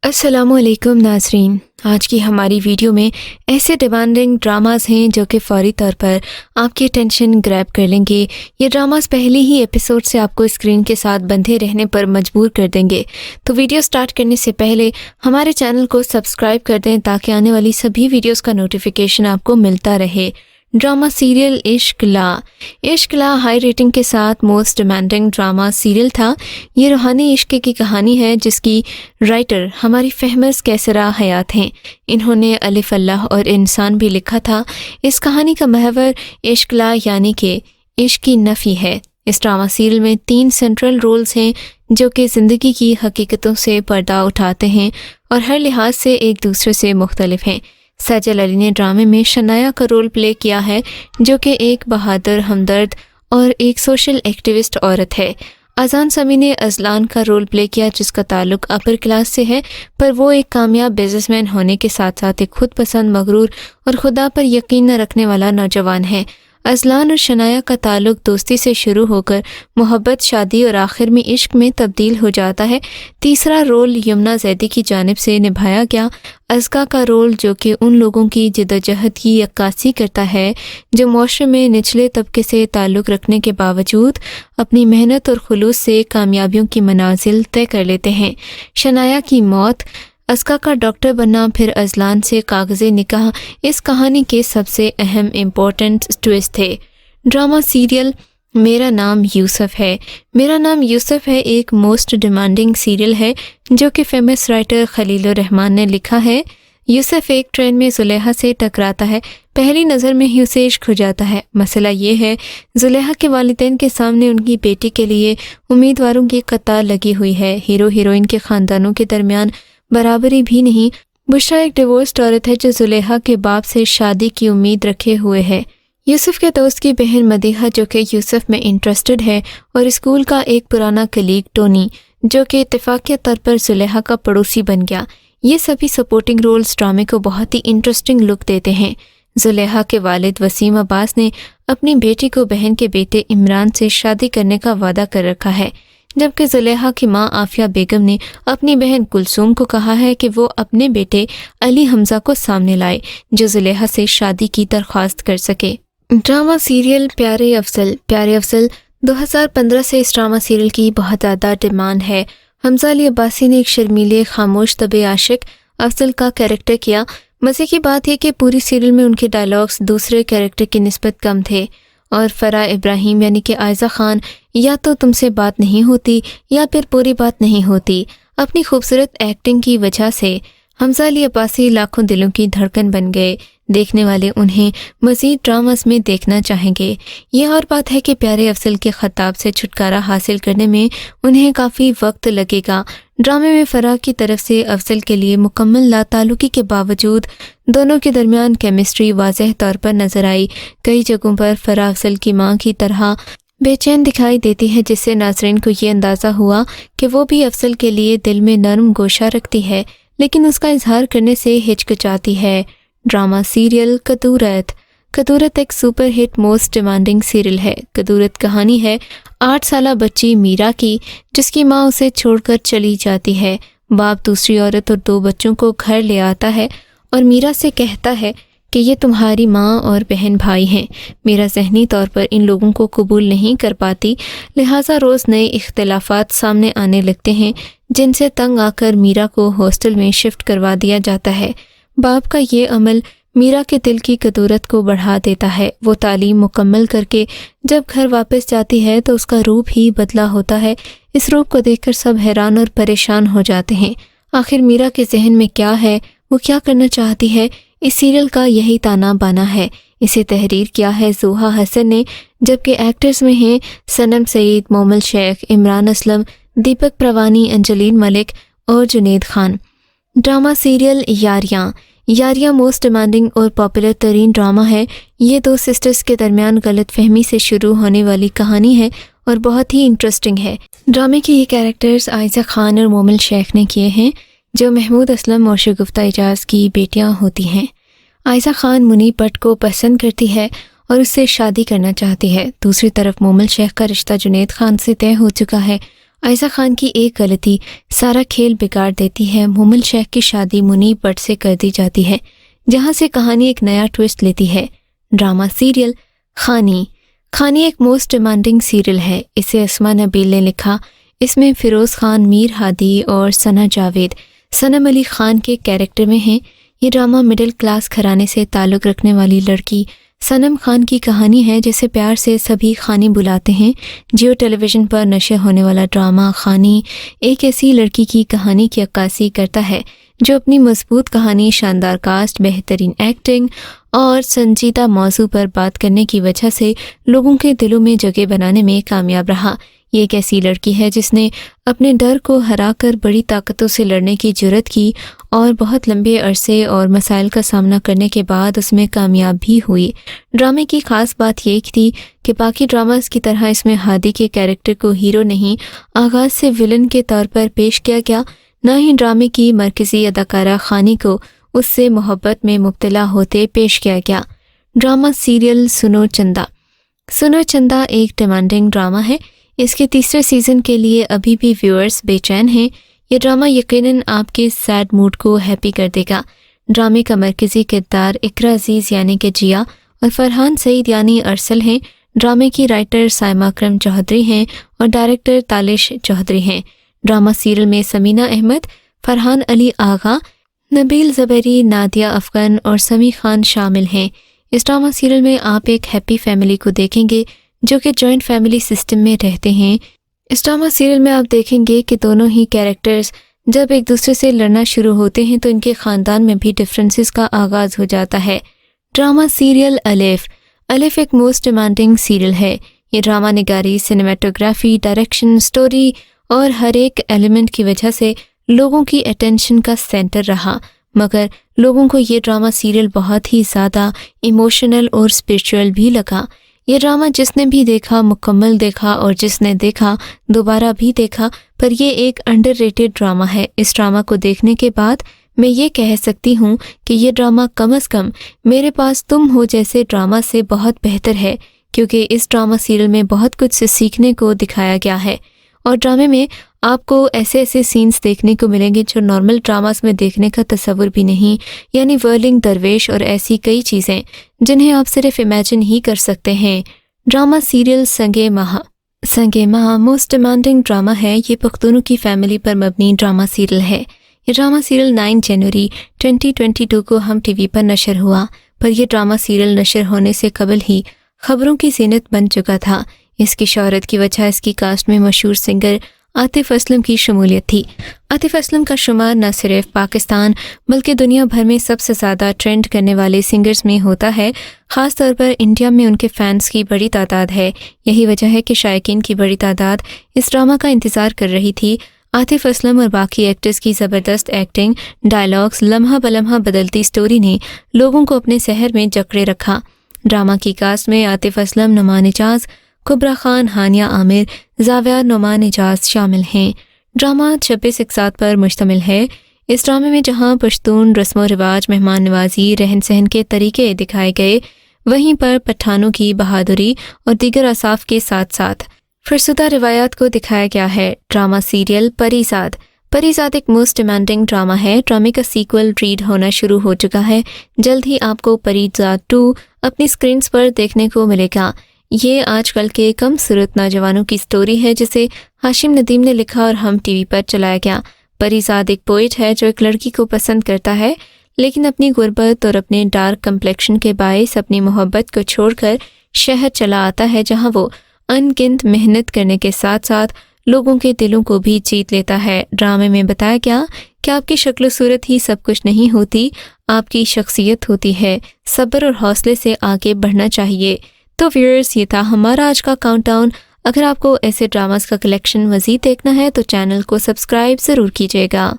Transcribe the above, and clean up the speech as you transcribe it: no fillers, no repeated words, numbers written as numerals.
السلام علیکم ناظرین، آج کی ہماری ویڈیو میں ایسے ڈیمانڈنگ ڈراماز ہیں جو کہ فوری طور پر آپ کی اٹینشن گریب کر لیں گے۔ یہ ڈراماز پہلے ہی ایپیسوڈ سے آپ کو اسکرین کے ساتھ بندھے رہنے پر مجبور کر دیں گے، تو ویڈیو سٹارٹ کرنے سے پہلے ہمارے چینل کو سبسکرائب کر دیں تاکہ آنے والی سبھی ویڈیوز کا نوٹیفیکیشن آپ کو ملتا رہے۔ ڈرامہ سیریل عشق لا ہائی ریٹنگ کے ساتھ موسٹ ڈیمانڈنگ ڈرامہ سیریل تھا۔ یہ روحانی عشق کی کہانی ہے جس کی رائٹر ہماری فہمس کیسرا حیات ہیں۔ انہوں نے الف اللہ اور انسان بھی لکھا تھا۔ اس کہانی کا محور عشق لا یعنی کہ عشق کی نفی ہے۔ اس ڈرامہ سیریل میں 3 سینٹرل رولز ہیں جو کہ زندگی کی حقیقتوں سے پردہ اٹھاتے ہیں اور ہر لحاظ سے ایک دوسرے سے مختلف ہیں۔ سجل علی نے ڈرامے میں شنایا کا رول پلے کیا ہے جو کہ ایک بہادر، ہمدرد اور ایک سوشل ایکٹیوسٹ عورت ہے۔ اذان سمیع نے ازلان کا رول پلے کیا جس کا تعلق اپر کلاس سے ہے، پر وہ ایک کامیاب بزنس مین ہونے کے ساتھ ساتھ ایک خود پسند، مغرور اور خدا پر یقین نہ رکھنے والا نوجوان ہے۔ ازلان اور شنایا کا تعلق دوستی سے شروع ہو کر محبت، شادی اور آخر میں عشق میں تبدیل ہو جاتا ہے۔ تیسرا رول یمنا زیدی کی جانب سے نبھایا گیا، ازکا کا رول جو کہ ان لوگوں کی جدوجہد کی عکاسی کرتا ہے جو معاشرے میں نچلے طبقے سے تعلق رکھنے کے باوجود اپنی محنت اور خلوص سے کامیابیوں کی منازل طے کر لیتے ہیں۔ شنایا کی موت، ازکا کا ڈاکٹر بننا، پھر ازلان سے کاغذی نکاح اس کہانی کے سب سے اہم امپورٹنٹ ٹویسٹ تھے۔ ڈرامہ سیریل میرا نام یوسف ہے ایک موسٹ ڈیمانڈنگ سیریل ہے جو کہ فیمس رائٹر خلیل الرحمن نے لکھا ہے۔ یوسف ایک ٹرین میں زلیخا سے ٹکراتا ہے، پہلی نظر میں ہی اسے عشق ہو جاتا ہے۔ مسئلہ یہ ہے زلیخا کے والدین کے سامنے ان کی بیٹی کے لیے امیدواروں کی قطار لگی ہوئی ہے۔ ہیرو ہیروئن کے خاندانوں کے درمیان برابری بھی نہیں۔ بشرا ایک ڈیورسڈ عورت ہے جو زلیخا کے باپ سے شادی کی امید رکھے ہوئے ہے۔ یوسف کے دوست کی بہن مدیحہ جو کہ یوسف میں انٹرسٹڈ ہے، اور اسکول کا ایک پرانا کلیگ ٹونی جو کہ اتفاقیہ طور پر زلیخا کا پڑوسی بن گیا۔ یہ سبھی سپورٹنگ رولز ڈرامے کو بہت ہی انٹرسٹنگ لک دیتے ہیں۔ زلیخا کے والد وسیم عباس نے اپنی بیٹی کو بہن کے بیٹے عمران سے شادی کرنے کا وعدہ کر رکھا ہے، جبکہ زلیخا کی ماں عافیہ بیگم نے اپنی بہن کلثوم کو کہا ہے کہ وہ اپنے بیٹے علی حمزہ کو سامنے لائے جو زلیخا سے شادی کی درخواست کر سکے۔ ڈرامہ سیریل پیارے افضل 2015 سے اس ڈرامہ سیریل کی بہت زیادہ ڈیمانڈ ہے۔ حمزہ علی عباسی نے ایک شرمیلے، خاموش طبع عاشق افضل کا کیریکٹر کیا۔ مزے کی بات یہ کہ پوری سیریل میں ان کے ڈائلاگز دوسرے کیریکٹر کی نسبت کم تھے، اور فرح ابراہیم یعنی کہ عائزہ خان یا تو تم سے بات نہیں ہوتی یا پھر پوری بات نہیں ہوتی۔ اپنی خوبصورت ایکٹنگ کی وجہ سے حمزہ علی عباسی لاکھوں دلوں کی دھڑکن بن گئے۔ دیکھنے والے انہیں مزید ڈراماز میں دیکھنا چاہیں گے۔ یہ اور بات ہے کہ پیارے افضل کے خطاب سے چھٹکارا حاصل کرنے میں انہیں کافی وقت لگے گا۔ ڈرامے میں فرح کی طرف سے افضل کے لیے مکمل لا تعلقی کے باوجود دونوں کے درمیان کیمسٹری واضح طور پر نظر آئی۔ کئی جگہوں پر فرح افضل کی ماں کی طرح بے چین دکھائی دیتی ہے، جس سے ناظرین کو یہ اندازہ ہوا کہ وہ بھی افضل کے لیے دل میں نرم گوشہ رکھتی ہے، لیکن اس کا اظہار کرنے سے ہچکچاتی ہے۔ ڈرامہ سیریل کدورت ایک super hit most demanding serial ہے۔ کدورت کہانی ہے 8 سالہ بچی میرا کی جس کی ماں اسے چھوڑ کر چلی جاتی ہے۔ باپ دوسری عورت اور 2 بچوں کو گھر لے آتا ہے اور میرا سے کہتا ہے کہ یہ تمہاری ماں اور بہن بھائی ہیں۔ میرا ذہنی طور پر ان لوگوں کو قبول نہیں کر پاتی، لہٰذا روز نئے اختلافات سامنے آنے لگتے ہیں جن سے تنگ آ کر میرا کو ہاسٹل میں شفٹ کروا دیا جاتا ہے۔ باپ کا یہ عمل میرا کے دل کی کدورت کو بڑھا دیتا ہے۔ وہ تعلیم مکمل کر کے جب گھر واپس جاتی ہے تو اس کا روپ ہی بدلا ہوتا ہے۔ اس روپ کو دیکھ کر سب حیران اور پریشان ہو جاتے ہیں۔ آخر میرا کے ذہن میں کیا ہے، وہ کیا کرنا چاہتی ہے، اس سیریل کا یہی تانا بانا ہے۔ اسے تحریر کیا ہے زوہا حسن نے، جبکہ ایکٹرز میں ہیں صنم سعید، مومل شیخ، عمران اسلم، دیپک پروانی، انجلین ملک اور Junaid Khan. Drama serial Yaariyan most demanding اور پاپولر ترین ڈرامہ ہے۔ یہ 2 سسٹرز کے درمیان غلط فہمی سے شروع ہونے والی کہانی ہے اور بہت ہی انٹرسٹنگ ہے۔ ڈرامے کے یہ کیریکٹرز عائزہ خان اور مومل شیخ نے کیے ہیں جو محمود اسلم اور شگفتہ اعجاز کی بیٹیاں ہوتی ہیں۔ عائزہ خان منیب بٹ کو پسند کرتی ہے اور اس سے شادی کرنا چاہتی ہے۔ دوسری طرف مومل شیخ کا رشتہ جنید خان سے طے ہو چکا ہے۔ عائزہ خان کی ایک غلطی سارا کھیل بگاڑ دیتی ہے۔ مومل شیخ کی شادی منیب بٹ سے کر دی جاتی ہے، جہاں سے کہانی ایک نیا ٹویسٹ لیتی ہے۔ ڈرامہ سیریل خانی ایک موسٹ ڈیمانڈنگ سیریل ہے۔ اسے اسما نبیل نے لکھا۔ اس میں فیروز خان، میر ہادی اور ثنا جاوید صنم علی خان کے کیریکٹر میں ہیں۔ یہ ڈرامہ مڈل کلاس گھرانے سے تعلق رکھنے والی لڑکی صنم خان کی کہانی ہے، جسے پیار سے سبھی خانی بلاتے ہیں۔ جیو ٹیلی ویژن پر نشر ہونے والا ڈرامہ خانی ایک ایسی لڑکی کی کہانی کی عکاسی کرتا ہے جو اپنی مضبوط کہانی، شاندار کاسٹ، بہترین ایکٹنگ اور سنجیدہ موضوع پر بات کرنے کی وجہ سے لوگوں کے دلوں میں جگہ بنانے میں کامیاب رہا۔ یہ ایک ایسی لڑکی ہے جس نے اپنے ڈر کو ہرا کر بڑی طاقتوں سے لڑنے کی جرات کی اور بہت لمبے عرصے اور مسائل کا سامنا کرنے کے بعد اس میں کامیاب بھی ہوئی۔ ڈرامے کی خاص بات یہ تھی کہ باقی ڈراماز کی طرح اس میں ہادی کے کیریکٹر کو ہیرو نہیں، آغاز سے ولن کے طور پر پیش کیا گیا، نہ ہی ڈرامے کی مرکزی اداکارہ خانی کو اس سے محبت میں مبتلا ہوتے پیش کیا گیا۔ ڈرامہ سیریل سنو چندا ایک ڈیمانڈنگ ڈرامہ ہے۔ اس کے تیسرے سیزن کے لیے ابھی بھی ویورز بے چین ہیں۔ یہ ڈرامہ یقیناً آپ کے سیڈ موڈ کو ہیپی کر دے گا۔ ڈرامے کا مرکزی کردار اقرا عزیز یعنی کہ جیا اور فرحان سعید یعنی ارسل ہیں۔ ڈرامے کی رائٹر سائمہ اکرم چودھری ہیں اور ڈائریکٹر تالش چودھری ہیں۔ ڈرامہ سیریل میں سمینہ احمد، فرحان علی آغا، نبیل زبیری، نادیہ افغان اور سمی خان شامل ہیں۔ اس ڈرامہ سیریل میں آپ ایک ہیپی فیملی کو دیکھیں گے جو کہ جوائنٹ فیملی سسٹم میں رہتے ہیں۔ اس ڈرامہ سیریل میں آپ دیکھیں گے کہ دونوں ہی کیریکٹرز جب ایک دوسرے سے لڑنا شروع ہوتے ہیں تو ان کے خاندان میں بھی ڈفرینسز کا آغاز ہو جاتا ہے۔ ڈرامہ سیریل الف ایک موسٹ ڈیمانڈنگ سیریل ہے۔ یہ ڈرامہ نگاری، سنیمیٹوگرافی، ڈائریکشن، سٹوری اور ہر ایک ایلیمنٹ کی وجہ سے لوگوں کی اٹینشن کا سینٹر رہا، مگر لوگوں کو یہ ڈرامہ سیریل بہت ہی زیادہ ایموشنل اور اسپرچول بھی لگا۔ یہ ڈرامہ جس نے بھی دیکھا مکمل دیکھا اور جس نے دیکھا دوبارہ بھی دیکھا، پر یہ ایک انڈر ریٹڈ ڈرامہ ہے۔ اس ڈرامہ کو دیکھنے کے بعد میں یہ کہہ سکتی ہوں کہ یہ ڈرامہ کم از کم میرے پاس تم ہو جیسے ڈرامہ سے بہت بہتر ہے، کیونکہ اس ڈرامہ سیریل میں بہت کچھ سیکھنے کو دکھایا گیا ہے، اور ڈرامے میں آپ کو ایسے سینز دیکھنے کو ملیں گے جو نارمل ڈراماز میں دیکھنے کا تصور بھی نہیں، یعنی ورلنگ درویش اور ایسی کئی چیزیں جنہیں آپ صرف امیجن ہی کر سکتے ہیں۔ ڈرامہ سیریل سنگے ماہ موسٹ ڈیمانڈنگ ڈرامہ ہے۔ یہ پختونوں کی فیملی پر مبنی ڈرامہ سیریل ہے۔ یہ ڈرامہ سیریل 9 جنوری 2022 کو ہم ٹی وی پر نشر ہوا، پر یہ ڈرامہ سیریل نشر ہونے سے قبل ہی خبروں کی زینت بن چکا تھا۔ اس کی شہرت کی وجہ اس کی کاسٹ میں مشہور سنگر عاطف اسلم کی شمولیت تھی۔ عاطف اسلم کا شمار نہ صرف پاکستان بلکہ دنیا بھر میں سب سے زیادہ ٹرینڈ کرنے والے سنگرز میں ہوتا ہے۔ خاص طور پر انڈیا میں ان کے فینس کی بڑی تعداد ہے۔ یہی وجہ ہے کہ شائقین کی بڑی تعداد اس ڈرامہ کا انتظار کر رہی تھی۔ عاطف اسلم اور باقی ایکٹرز کی زبردست ایکٹنگ، ڈائلاگز، لمحہ بلمحہ بدلتی سٹوری نے لوگوں کو اپنے سحر میں جکڑے رکھا۔ ڈرامہ کی کاسٹ میں عاطف اسلم، نعمان اعجاز، کبرا خان، ہانیہ عامر، زاویہ نعمان اعجاز شامل ہیں۔ ڈرامہ 26 اقساط پر مشتمل ہے۔ اس ڈرامے میں جہاں پشتون رسم و رواج، مہمان نوازی، رہن سہن کے طریقے دکھائے گئے، وہیں پر پٹھانوں کی بہادری اور دیگر اوصاف کے ساتھ ساتھ فرسودہ روایات کو دکھایا گیا ہے۔ ڈرامہ سیریل پریزاد ایک موسٹ ڈیمانڈنگ ڈرامہ ہے۔ ڈرامے کا سیکول ریڈ ہونا شروع ہو چکا ہے۔ جلد ہی آپ کو پریزاد 2 اپنی سکرینز پر دیکھنے کو ملے گا۔ یہ آج کل کے کم صورت نوجوانوں کی سٹوری ہے جسے ہاشم ندیم نے لکھا اور ہم ٹی وی پر چلایا گیا۔ پریزاد ایک پوئٹ ہے جو ایک لڑکی کو پسند کرتا ہے، لیکن اپنی غربت اور اپنے ڈارک کمپلیکشن کے باعث اپنی محبت کو چھوڑ کر شہر چلا آتا ہے، جہاں وہ ان گنت محنت کرنے کے ساتھ ساتھ لوگوں کے دلوں کو بھی جیت لیتا ہے۔ ڈرامے میں بتایا گیا کہ آپ کی شکل و صورت ہی سب کچھ نہیں ہوتی، آپ کی شخصیت ہوتی ہے۔ صبر اور حوصلے سے آگے بڑھنا چاہیے۔ تو ویورز، یہ تھا ہمارا آج کا کاؤنٹ ڈاؤن۔ اگر آپ کو ایسے ڈراماز کا کلیکشن مزید دیکھنا ہے تو چینل کو سبسکرائب ضرور کیجیے گا۔